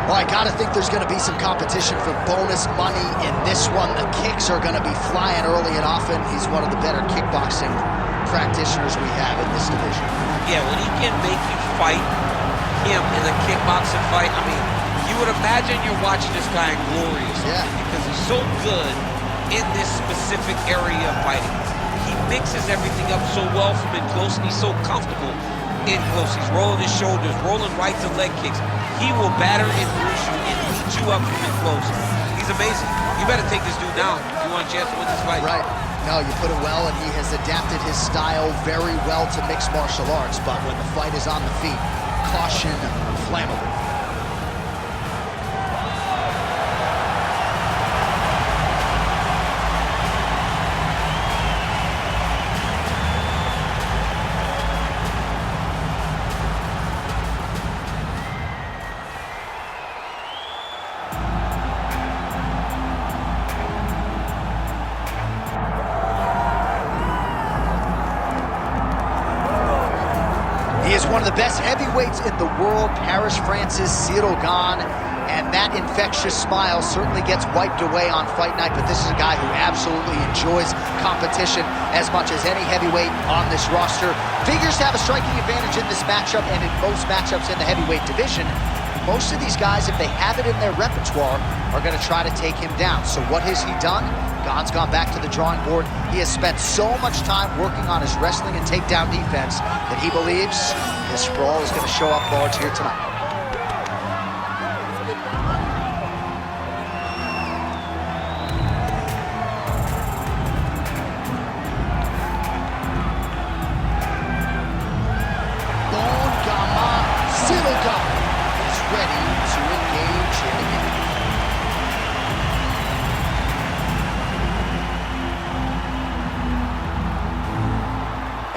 Well, I gotta think there's gonna be some competition for bonus money in this one. The kicks are gonna be flying early and often. He's one of the better kickboxing practitioners we have in this division. Yeah, when he can make you fight him in a kickboxing fight, I mean, you would imagine you're watching this guy in Glorious. Yeah. Because he's so good in this specific area of fighting. He mixes everything up so well from in close, and he's so comfortable in close. He's rolling his shoulders, rolling rights and leg kicks. He will batter and bruise you and beat you up from in close. He's amazing. You better take this dude down if you want a chance to win this fight. Right. No, you put it well, and he has adapted his style very well to mixed martial arts, but when the fight is on the feet, caution, flammable. He is one of the best heavyweights in the world, Paris, France's Ciryl Gane, and that infectious smile certainly gets wiped away on fight night, but this is a guy who absolutely enjoys competition as much as any heavyweight on this roster. Figures to have a striking advantage in this matchup and in most matchups in the heavyweight division. Most of these guys, if they have it in their repertoire, are going to try to take him down. So what has he done? Gane's gone back to the drawing board. He has spent so much time working on his wrestling and takedown defense that he believes his sprawl is going to show up large here tonight. Ciryl Gane is ready to engage in the game.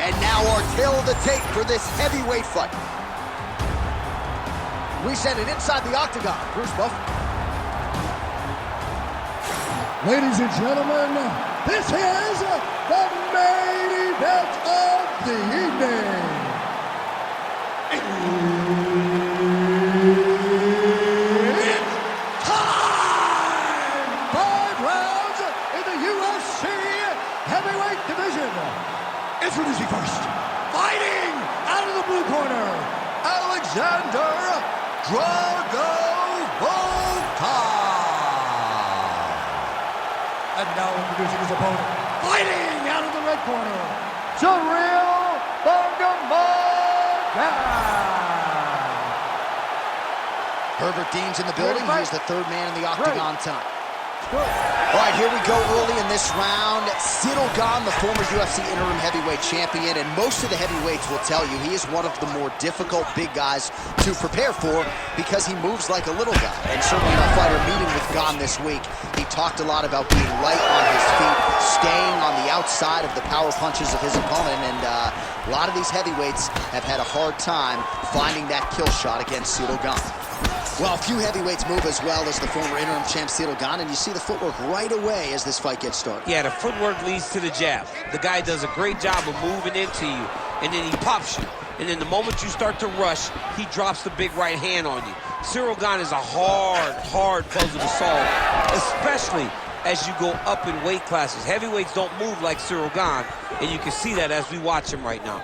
And now our tale of the tape for this heavyweight fight. We send it inside the octagon. Bruce Buff. Ladies and gentlemen, this is the main event of the evening. It's time! 5 rounds in the UFC heavyweight division. Introducing first, fighting out of the blue corner, Alexander Drago Volkov. And now introducing his opponent, fighting out of the red corner, Ciryl. Herbert Dean's in the building. He's the third man in the octagon tonight. All right, here we go early in this round. Ciryl Gane, the former UFC interim heavyweight champion, and most of the heavyweights will tell you he is one of the more difficult big guys to prepare for because he moves like a little guy. And certainly in our fighter meeting with Gane this week, he talked a lot about being light on his feet, staying on the outside of the power punches of his opponent, and a lot of these heavyweights have had a hard time finding that kill shot against Ciryl Gane. Well, a few heavyweights move as well as the former interim champ Ciryl Gane, and you see the footwork right away as this fight gets started. Yeah, the footwork leads to the jab. The guy does a great job of moving into you, and then he pops you. And then the moment you start to rush, he drops the big right hand on you. Ciryl Gane is a hard puzzle to solve, especially as you go up in weight classes. Heavyweights don't move like Ciryl Gane, and you can see that as we watch him right now.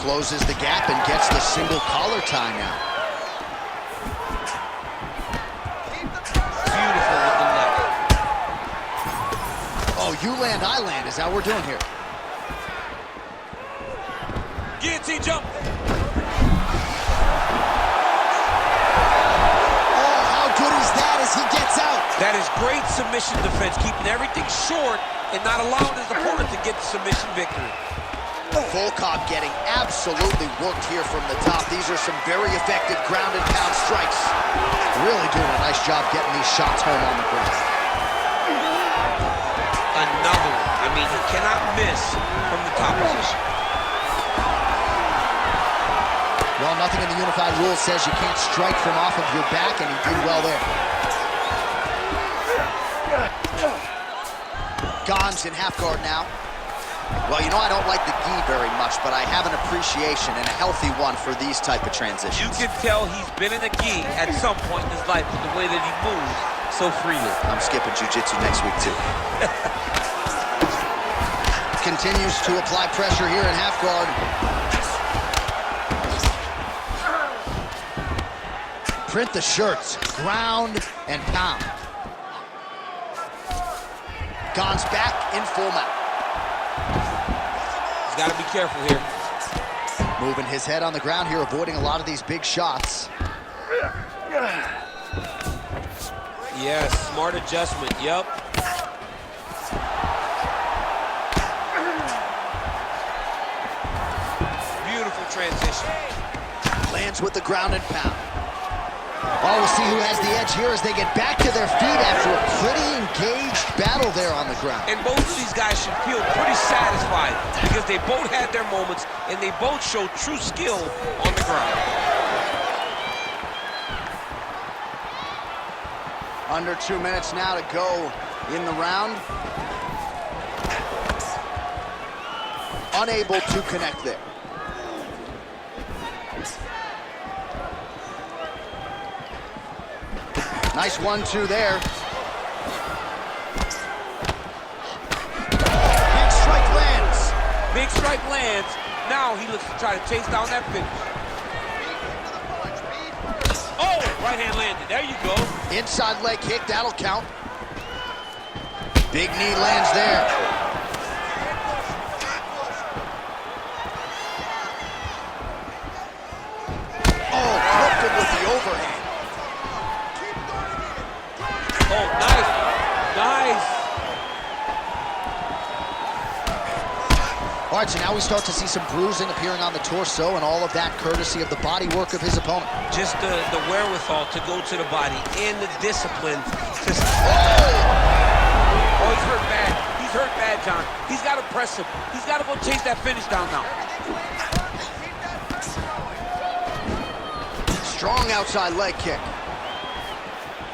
Closes the gap and gets the single collar tie now. Beautiful with the left. Oh, you land, I land. Is that what we're doing here? Guillotine jump. Oh, how good is that as he gets out? That is great submission defense, keeping everything short and not allowing his opponent to get the submission victory. Volkov getting absolutely worked here from the top. These are some very effective ground and pound strikes. Really doing a nice job getting these shots home on the ground. Another one. I mean, he cannot miss from the top position. Well, nothing in the unified rules says you can't strike from off of your back, and he did well there. Gane's in half guard now. Well, you know, I don't like the gi very much, but I have an appreciation and a healthy one for these type of transitions. You can tell he's been in a gi at some point in his life with the way that he moves so freely. I'm skipping jiu-jitsu next week, too. Continues to apply pressure here in half guard. Print the shirts, ground and pound. Gane's back in full mount. He's got to be careful here. Moving his head on the ground here, avoiding a lot of these big shots. Yes, smart adjustment, yep. Beautiful transition. Lands with the ground and pound. Oh, we'll see who has the edge here as they get back to their feet after a pretty engaged battle there on the ground. And both of these guys should feel pretty satisfied because they both had their moments and they both showed true skill on the ground. Under 2 minutes now to go in the round. Unable to connect there. Nice 1-2 there. Big strike lands. Big strike lands. Now he looks to try to chase down that finish. Oh, right hand landed. There you go. Inside leg kick, that'll count. Big knee lands there. Oh, clipped him with the overhand. Oh, nice. Nice. All right, so now we start to see some bruising appearing on the torso, and all of that courtesy of the body work of his opponent. Just the wherewithal to go to the body and the discipline to... Oh, he's hurt bad. He's hurt bad, John. He's got to press him. He's got to go chase that finish down now. Strong outside leg kick.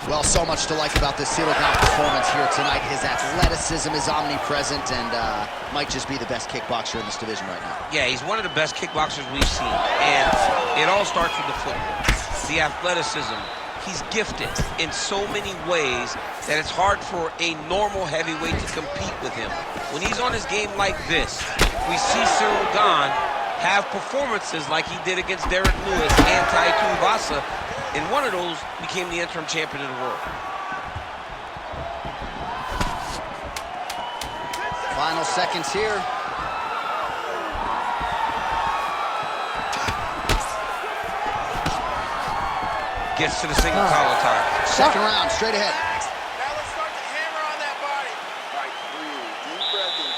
Well, so much to like about this Ciryl Gane performance here tonight. His athleticism is omnipresent and might just be the best kickboxer in this division right now. Yeah, he's one of the best kickboxers we've seen. And it all starts with the footwork, the athleticism. He's gifted in so many ways that it's hard for a normal heavyweight to compete with him. When he's on his game like this, we see Ciryl Gane have performances like he did against Derek Lewis and Tai Tuivasa. And one of those became the interim champion of the world. Final seconds here. Gets to the single collar tie. Second round, straight ahead. Now let's start to hammer on that body. All right, breathe. Deep breath in.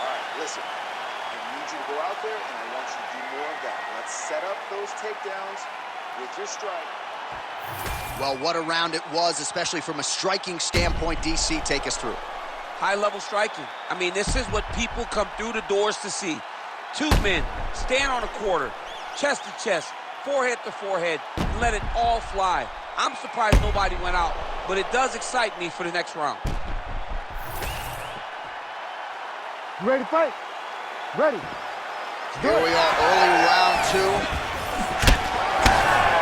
All right, listen. I need you to go out there, and I want you to do more of that. Let's set up those takedowns with your strike. Well, what a round it was, especially from a striking standpoint. DC, take us through. High-level striking. I mean, this is what people come through the doors to see. Two men stand on a quarter, chest to chest, forehead to forehead, and let it all fly. I'm surprised nobody went out, but it does excite me for the next round. You ready to fight? Ready. Here we are, early round two.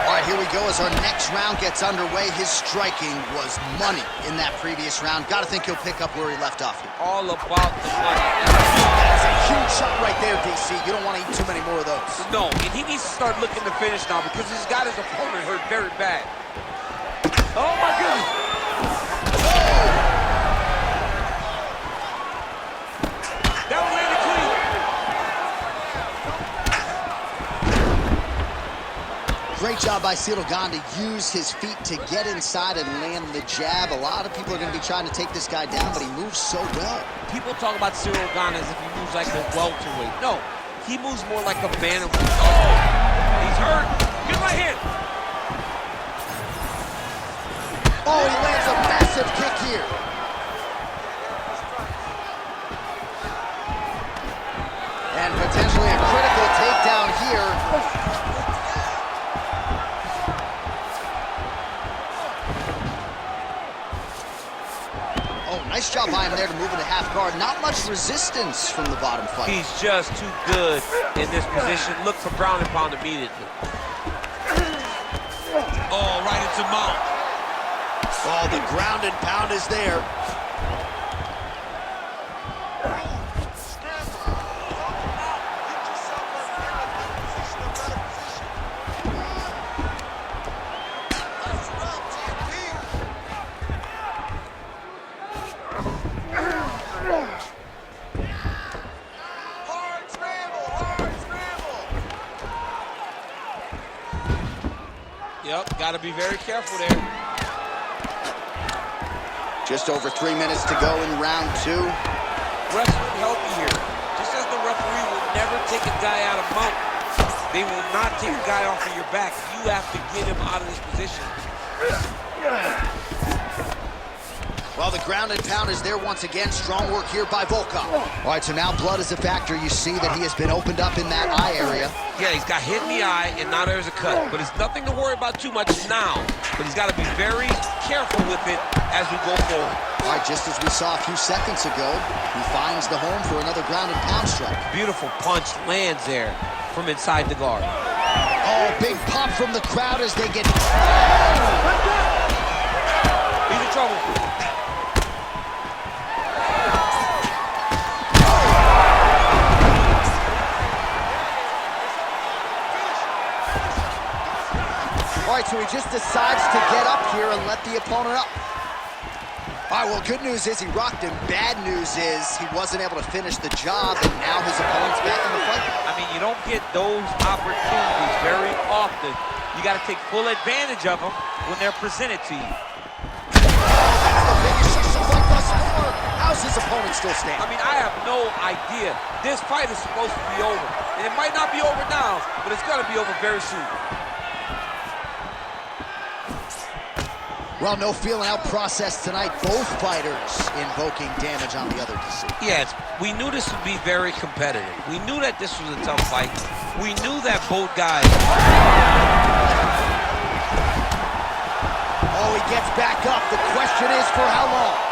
All right, here we go as our next round gets underway. His striking was money in that previous round. Got to think he'll pick up where he left off here. All about the money. That's a huge shot right there, DC. You don't want to eat too many more of those. No, and he needs to start looking to finish now because he's got his opponent hurt very bad. Oh, my goodness. That was landed clean. Great job by Ciryl Gane to use his feet to get inside and land the jab. A lot of people are going to be trying to take this guy down, but he moves so well. People talk about Ciryl Gane as if he moves like a welterweight. No, he moves more like a bantamweight. Oh, he's hurt. Good right hand. Oh, he lands a massive kick here. And potentially a critical takedown here. Nice Nice job by him there to move into half guard. Not much resistance from the bottom fight. He's just too good in this position. Look for ground and pound immediately. Oh, right into mount. Oh, the ground and pound is there. Yep, got to be very careful there. Just over 3 minutes to go in round 2. Wrestling help you here. Just as the referee will never take a guy out of mount, they will not take a guy off of your back. You have to get him out of this position. Well, the ground and pound is there once again. Strong work here by Volkov. All right, so now blood is a factor. You see that he has been opened up in that eye area. Yeah, he's got hit in the eye, and now there's a cut. But it's nothing to worry about too much now. But he's got to be very careful with it as we go forward. All right, just as we saw a few seconds ago, he finds the home for another ground and pound strike. Beautiful punch lands there from inside the guard. Oh, big pop from the crowd as they get... He's in trouble. All right, so he just decides to get up here and let the opponent up. All right, well, good news is he rocked him. Bad news is he wasn't able to finish the job, and now his opponent's back in the fight. I mean, you don't get those opportunities very often. You got to take full advantage of them when they're presented to you. That's the biggest of the fight thus far. How's his opponent still standing? I mean, I have no idea. This fight is supposed to be over. And it might not be over now, but it's going to be over very soon. Well, no feeling out process tonight. Both fighters invoking damage on the other DC. Yes, we knew this would be very competitive. We knew that this was a tough fight. We knew that both guys... Oh, he gets back up. The question is for how long?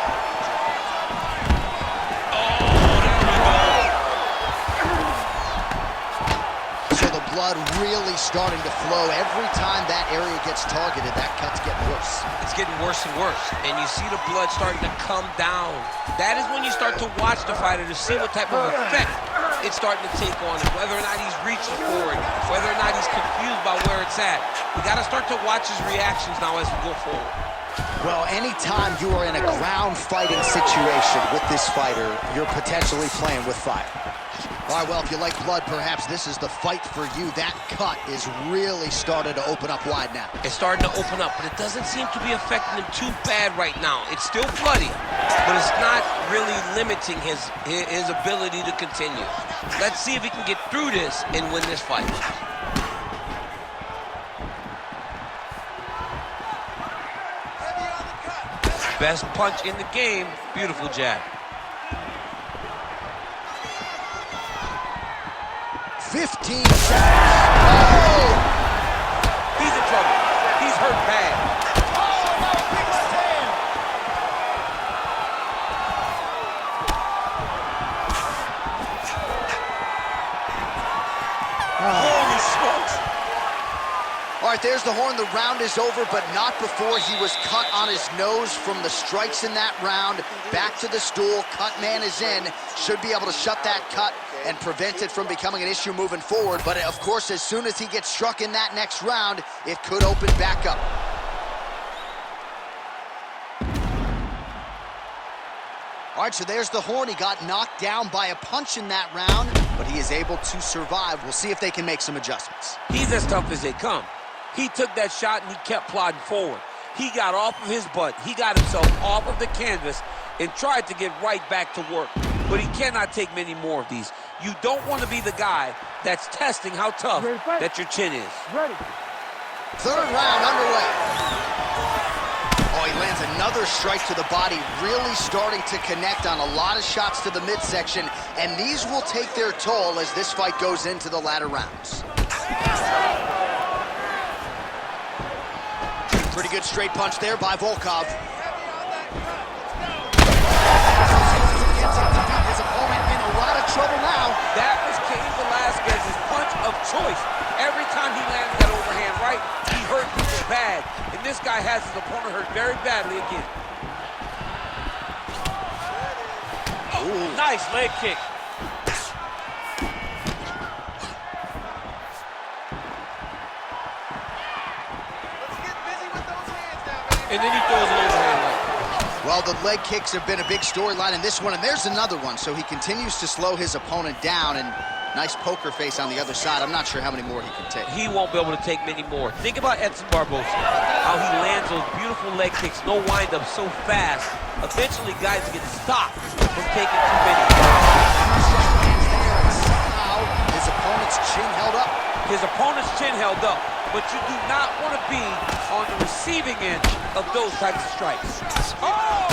Blood really starting to flow. Every time that area gets targeted, that cut's getting worse. It's getting worse and worse, and you see the blood starting to come down. That is when you start to watch the fighter to see what type of effect it's starting to take on him, whether or not he's reaching for it, whether or not he's confused by where it's at. We got to start to watch his reactions now as we go forward. Well, anytime you are in a ground fighting situation with this fighter, you're potentially playing with fire. All right, well, if you like blood, perhaps this is the fight for you. That cut is really starting to open up wide now. It's starting to open up, but it doesn't seem to be affecting him too bad right now. It's still bloody, but it's not really limiting his ability to continue. Let's see if he can get through this and win this fight. Best punch in the game. Beautiful jab. 15 seconds. Oh! He's in trouble. He's hurt bad. Oh, no, big stand. Holy smokes. All right, there's the horn. The round is over, but not before he was cut on his nose from the strikes in that round. Back to the stool. Cut man is in. Should be able to shut that cut and prevent it from becoming an issue moving forward. But, of course, as soon as he gets struck in that next round, it could open back up. All right, so there's the horn. He got knocked down by a punch in that round, but he is able to survive. We'll see if they can make some adjustments. He's as tough as they come. He took that shot and he kept plodding forward. He got off of his butt. He got himself off of the canvas and tried to get right back to work. But he cannot take many more of these. You don't want to be the guy that's testing how tough that your chin is. Ready. Third round underway. Oh, he lands another strike to the body, really starting to connect on a lot of shots to the midsection, and these will take their toll as this fight goes into the latter rounds. Pretty good straight punch there by Volkov. hurt badly again. Ooh. Nice leg kick. And then he throws an overhand leg. Well, the leg kicks have been a big storyline in this one, and there's another one. So he continues to slow his opponent down, and nice poker face on the other side. I'm not sure how many more he can take. He won't be able to take many more. Think about Edson Barboza, how he lands those beautiful leg kicks, no wind-up, so fast. Eventually, guys get stopped from taking too many. Somehow, his opponent's chin held up. His opponent's chin held up, but you do not want to be on the receiving end of those types of strikes. Oh!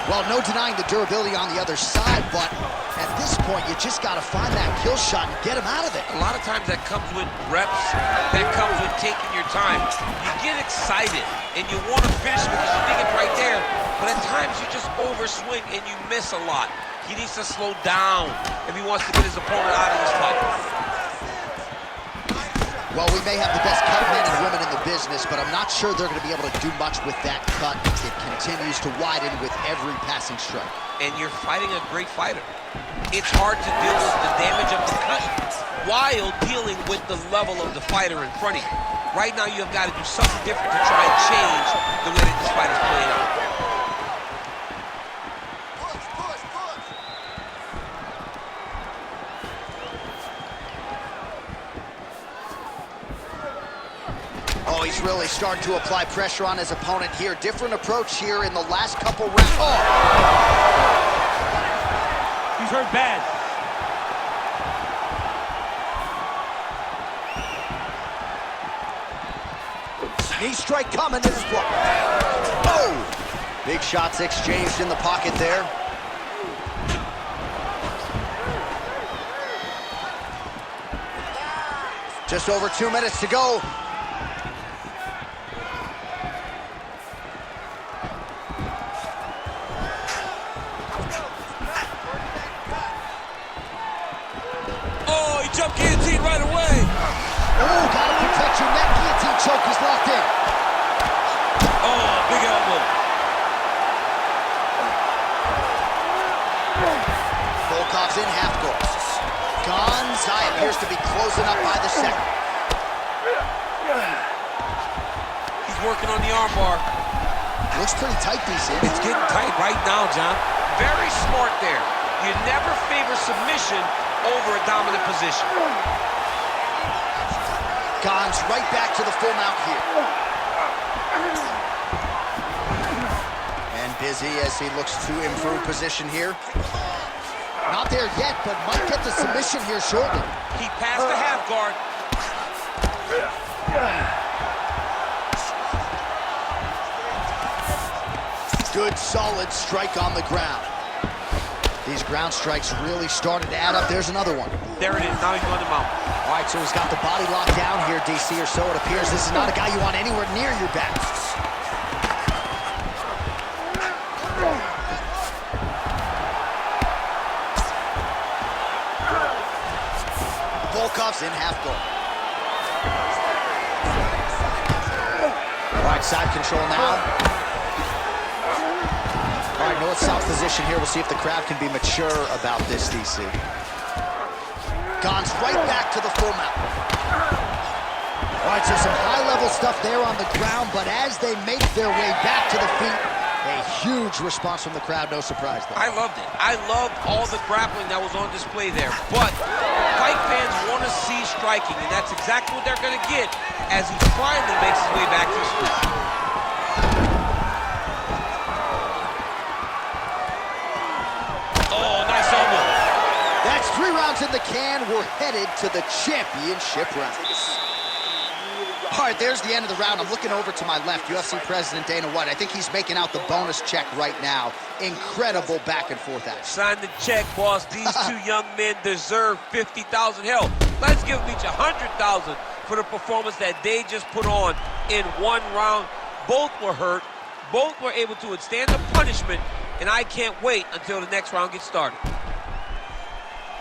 Well, no denying the durability on the other side, but at this point, you just got to find that kill shot and get him out of it. A lot of times that comes with reps, that comes with taking your time. You get excited, and you want to finish because you think it's right there, but at times you just overswing and you miss a lot. He needs to slow down if he wants to get his opponent out of this fight. Well, we may have the best cut men and women in the business, but I'm not sure they're going to be able to do much with that cut. It continues to widen with every passing strike. And you're fighting a great fighter. It's hard to deal with the damage of the cut while dealing with the level of the fighter in front of you. Right now, you've got to do something different to try and change the way that this fight is playing out. Oh, he's really starting to apply pressure on his opponent here. Different approach here in the last couple rounds. Oh! He's hurt bad. Knee strike coming, this is blocked. Oh! Big shots exchanged in the pocket there. Just over 2 minutes to go. Jump guillotine right away. Oh, gotta protect your neck. Guillotine choke is locked in. Oh, big elbow. Volkov's in half guard. Gane's eye appears to be closing up by the second. He's working on the armbar. Looks pretty tight, DC. It's getting tight right now, John. Very smart there. You never favor submission over a dominant position. Gane's right back to the full mount here. And busy as he looks to improve position here. Not there yet, but might get the submission here shortly. He passed the half guard. Good, solid strike on the ground. These ground strikes really started to add up. There's another one. There it is. Now he's going to mount. All right, so he's got the body locked down here, DC, or so it appears. This is not a guy you want anywhere near your back. Volkov's in half guard. All right, side control now. All right, north-south position here. We'll see if the crowd can be mature about this, DC. Gane's right back to the full mount. All right, so some high-level stuff there on the ground, but as they make their way back to the feet, a huge response from the crowd. No surprise, though. I loved it. I loved all the grappling that was on display there. But fight fans want to see striking, and that's exactly what they're going to get as he finally makes his way back to the street. That's 3 rounds in the can. We're headed to the championship rounds. All right, there's the end of the round. I'm looking over to my left, UFC President Dana White. I think he's making out the bonus check right now. Incredible back and forth action. Sign the check, boss. These two young men deserve $50,000. Hell, let's give them each $100,000 for the performance that they just put on in one round. Both were hurt. Both were able to withstand the punishment, and I can't wait until the next round gets started.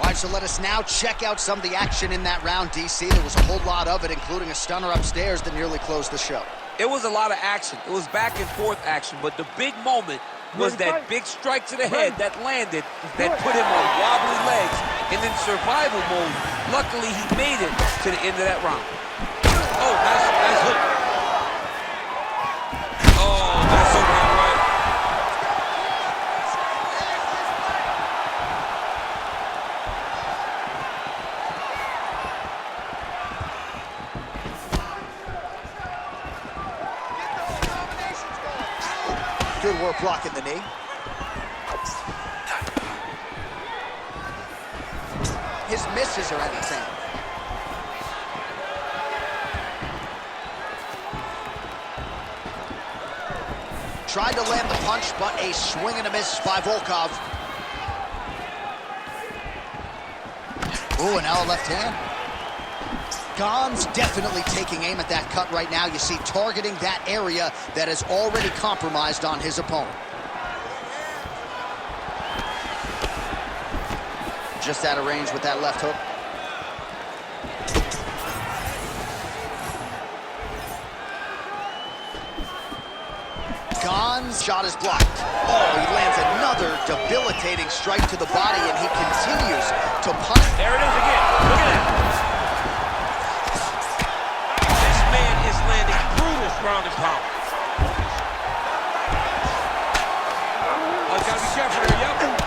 All right, so let us now check out some of the action in that round, DC. There was a whole lot of it, including a stunner upstairs that nearly closed the show. It was a lot of action. It was back and forth action, but the big moment was that big strike to the head that landed, that put him on wobbly legs, and in survival mode, luckily he made it to the end of that round. Oh, nice hook. Oh, nice hook on right. Good work blocking the knee. His misses are entertaining. Tried to land the punch, but a swing and a miss by Volkov. Ooh, and now a left hand. Gane's definitely taking aim at that cut right now. You see, targeting that area that is already compromised on his opponent. Just out of range with that left hook. Gane's shot is blocked. Oh, he lands another debilitating strike to the body, and he continues to punch. There it is again. Look at that. This man is landing brutal ground and pound. Oh, gotta be careful there, yep.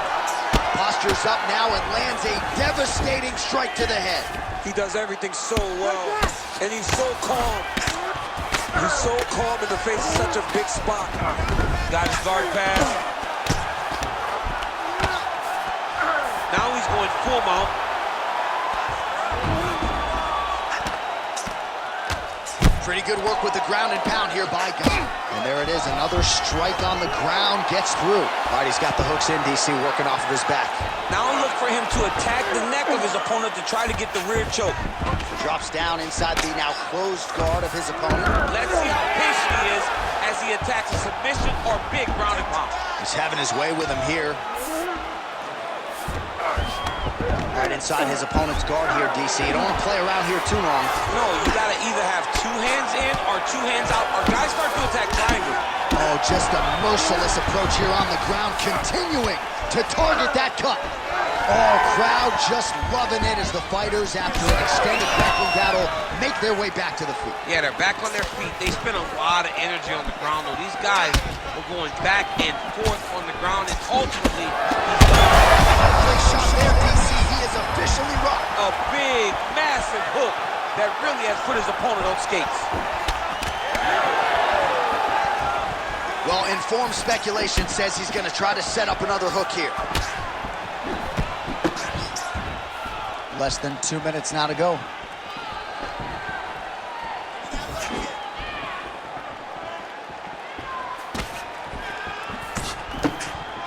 Postures up now and lands a devastating strike to the head. He does everything so well, and he's so calm. He's so calm in the face of such a big spot. Got his guard pass. Now he's going full mount. Pretty good work with the ground and pound here by Gane. And there it is, another strike on the ground, gets through. All right, he's got the hooks in, DC, working off of his back. Now look for him to attack the neck of his opponent to try to get the rear choke. Drops down inside the now closed guard of his opponent. Let's see how patient he is as he attacks a submission or big ground and pound. He's having his way with him here. Right inside his opponent's guard here, DC. You don't want to play around here too long. No, you got to either have two hands in or two hands out, or guys start to attack triangle. Oh, just a merciless approach here on the ground, continuing to target that cut. Oh, crowd just loving it as the fighters, after an extended grappling battle, make their way back to the feet. Yeah, they're back on their feet. They spend a lot of energy on the ground, though. These guys were going back and forth on the ground, and ultimately, Great shot there, DC. He is officially rocked. A big, massive hook that really has put his opponent on skates. Well, informed speculation says he's going to try to set up another hook here. Less than 2 minutes now to go.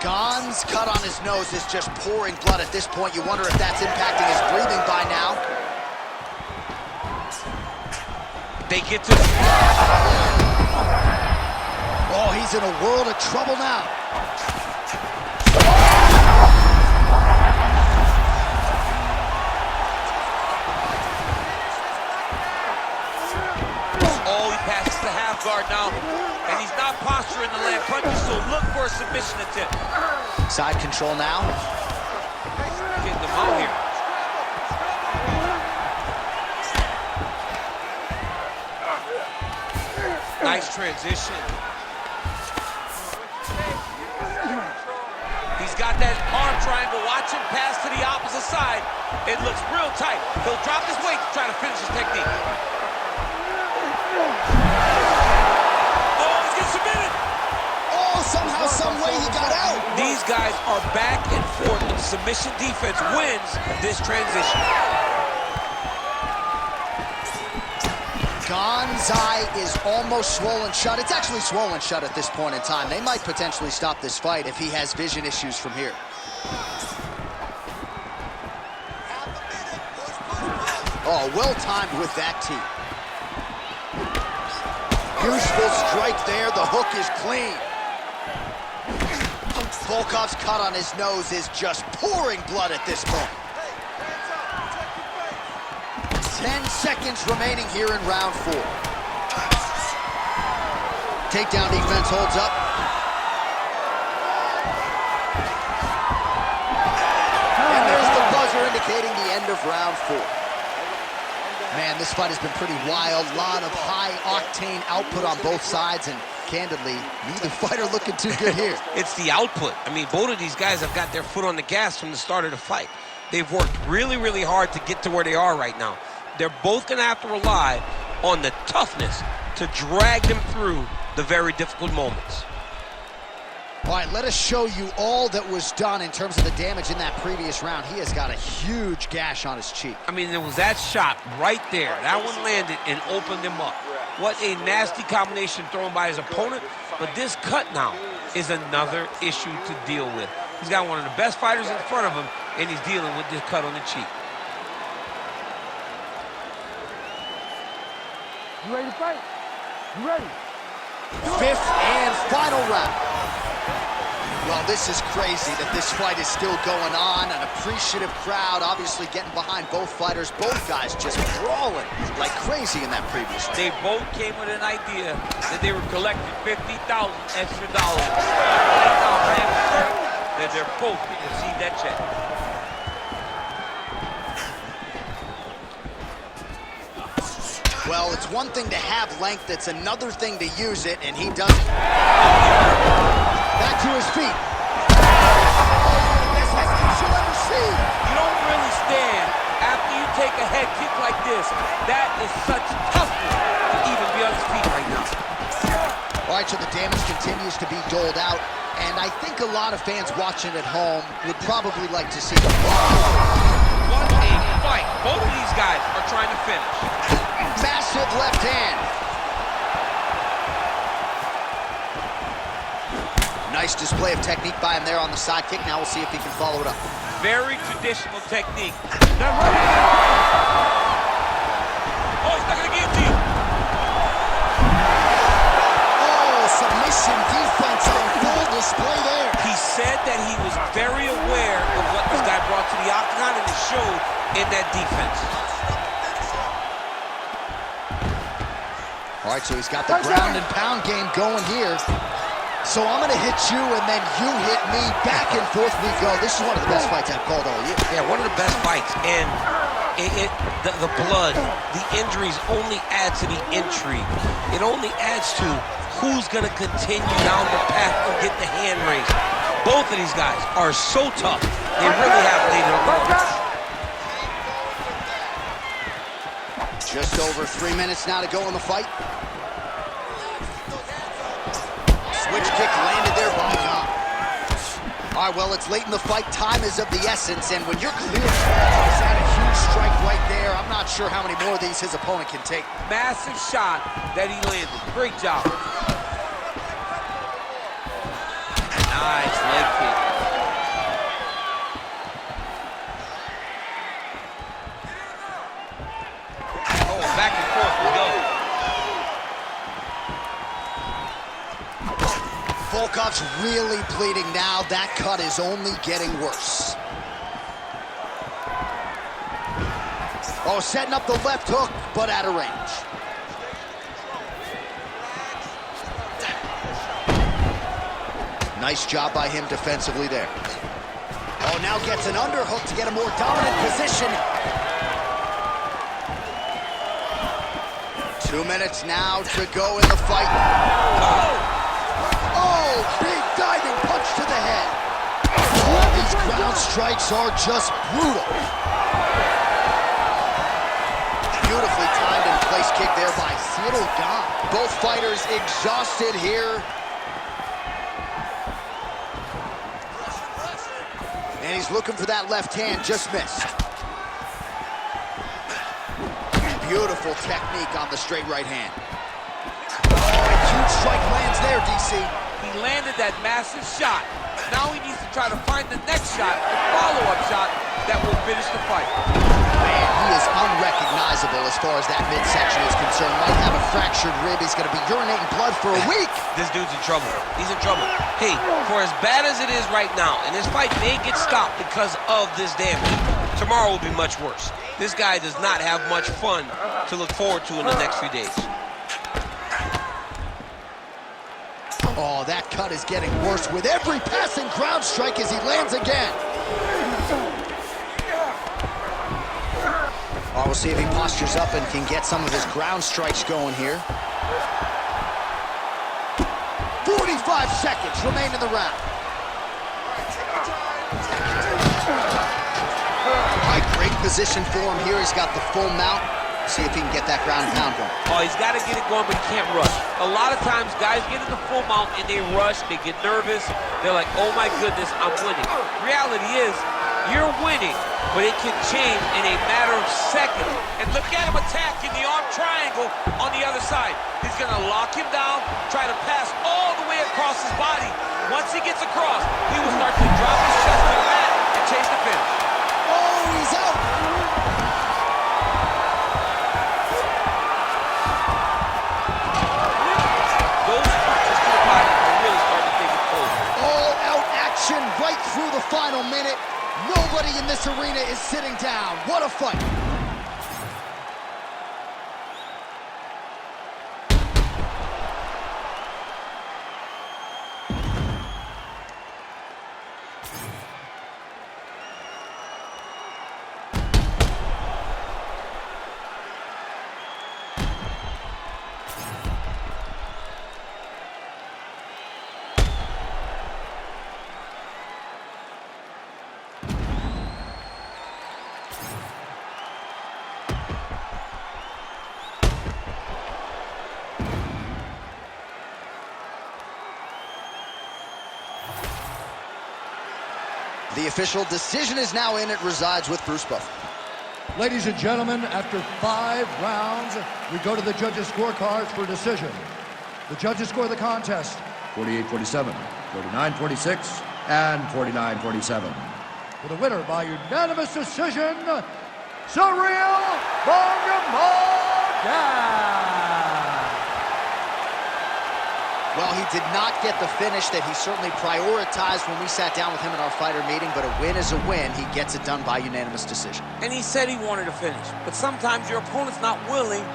Gane's cut on his nose is just pouring blood at this point. You wonder if that's impacting his breathing by now. They get to the... Oh, he's in a world of trouble now. Oh, he passes the half guard now, and he's not posturing to land punches, so look for a submission attempt. Side control now. Getting them out here. Nice transition. He's got that arm triangle. Watch him pass to the opposite side. It looks real tight. He'll drop his weight to try to finish his technique. Oh, he's getting submitted. Oh, somehow, some way he got out. These guys are back and forth. Submission defense wins this transition. Gane's eye is almost swollen shut. It's actually swollen shut at this point in time. They might potentially stop this fight if he has vision issues from here. Oh, well timed with that tee. Useful strike there. The hook is clean. Volkov's cut on his nose is just pouring blood at this point. seconds remaining here in round 4. Takedown defense holds up. And there's the buzzer indicating the end of round 4. Man, this fight has been pretty wild. A lot of high-octane output on both sides, and candidly, neither fighter looking too good here. It's the output. I mean, both of these guys have got their foot on the gas from the start of the fight. They've worked really, really hard to get to where they are right now. They're both going to have to rely on the toughness to drag them through the very difficult moments. All right, let us show you all that was done in terms of the damage in that previous round. He has got a huge gash on his cheek. I mean, there was that shot right there. That one landed and opened him up. What a nasty combination thrown by his opponent. But this cut now is another issue to deal with. He's got one of the best fighters in front of him, and he's dealing with this cut on the cheek. You ready to fight? You ready? 5th and final round. Well, this is crazy that this fight is still going on. An appreciative crowd obviously getting behind both fighters. Both guys just brawling like crazy in that previous round. They both came with an idea that they were collecting $50,000 extra dollars. That they're both going to receive that check. Well, it's one thing to have length, it's another thing to use it, and he does it. Back to his feet. Best head kick you'll ever see. You don't really stand after you take a head kick like this. That is such toughness to even be on his feet right now. All right, so the damage continues to be doled out, and I think a lot of fans watching at home would probably like to see the What a fight. Both of these guys are trying to finish. massive left hand. Nice display of technique by him there on the side kick. Now we'll see if he can follow it up. Very traditional technique. Oh, he's not going to get to you. Oh, submission defense on full display there. He said that he was very aware of what this guy brought to the octagon, and it showed in that defense. All right, so he's got the ground and pound game going here. So I'm going to hit you, and then you hit me. Back and forth we go. This is one of the best fights I've called all year. Yeah, one of the best fights. And the blood, the injuries only add to the intrigue. It only adds to who's going to continue down the path and get the hand raised. Both of these guys are so tough. They really have laid it on the line. Just over 3 minutes now to go in the fight. Switch kick landed there by Gane. All right, well, it's late in the fight. Time is of the essence, and when you're clear, he's had a huge strike right there. I'm not sure how many more of these his opponent can take. Massive shot that he landed. Great job. Nice leg kick. Oh, back and forth we go. Volkov's really bleeding now. That cut is only getting worse. Oh, setting up the left hook, but out of range. Nice job by him defensively there. Oh, now gets an underhook to get a more dominant position. 2 minutes now to go in the fight. Oh, big diving punch to the head. Oh, these ground strikes are just brutal. Beautifully timed and place kick there by Ciryl. Both fighters exhausted here. And he's looking for that left hand, just missed. Beautiful technique on the straight right hand. Oh, a huge strike lands there, DC. He landed that massive shot. Now he needs to try to find the next shot, the follow-up shot that will finish the fight. Man, he is unrecognizable as far as that midsection is concerned. Might have a fractured rib. He's going to be urinating blood for a week. This dude's in trouble. He's in trouble. Hey, for as bad as it is right now, and this fight may get stopped because of this damage, tomorrow will be much worse. This guy does not have much fun to look forward to in the next few days. Oh, that cut is getting worse with every passing ground strike as he lands again. Oh, we'll see if he postures up and can get some of his ground strikes going here. 45 seconds remain in the round. All right, great position for him here. He's got the full mount. See if he can get that ground and pound going. Oh, he's got to get it going, but he can't rush. A lot of times, guys get in the full mount and they rush, they get nervous. They're like, oh my goodness, I'm winning. Reality is, you're winning, but it can change in a matter of seconds. And look at him attack in the arm triangle on the other side. He's going to lock him down, try to pass all the way across his body. Once he gets across, he will start to drop his chest to the mat and chase the finish. Oh, he's out. Right through the final minute. Nobody in this arena is sitting down. What a fight. The official decision is now in. It resides with Bruce Buffer. Ladies and gentlemen, after 5 rounds, we go to the judges' scorecards for decision. The judges score the contest 48-47, 49-46, and 49-47. For the winner by unanimous decision, Ciryl Gane. Well, he did not get the finish that he certainly prioritized when we sat down with him in our fighter meeting, but a win is a win. He gets it done by unanimous decision. And he said he wanted to finish, but sometimes your opponent's not willing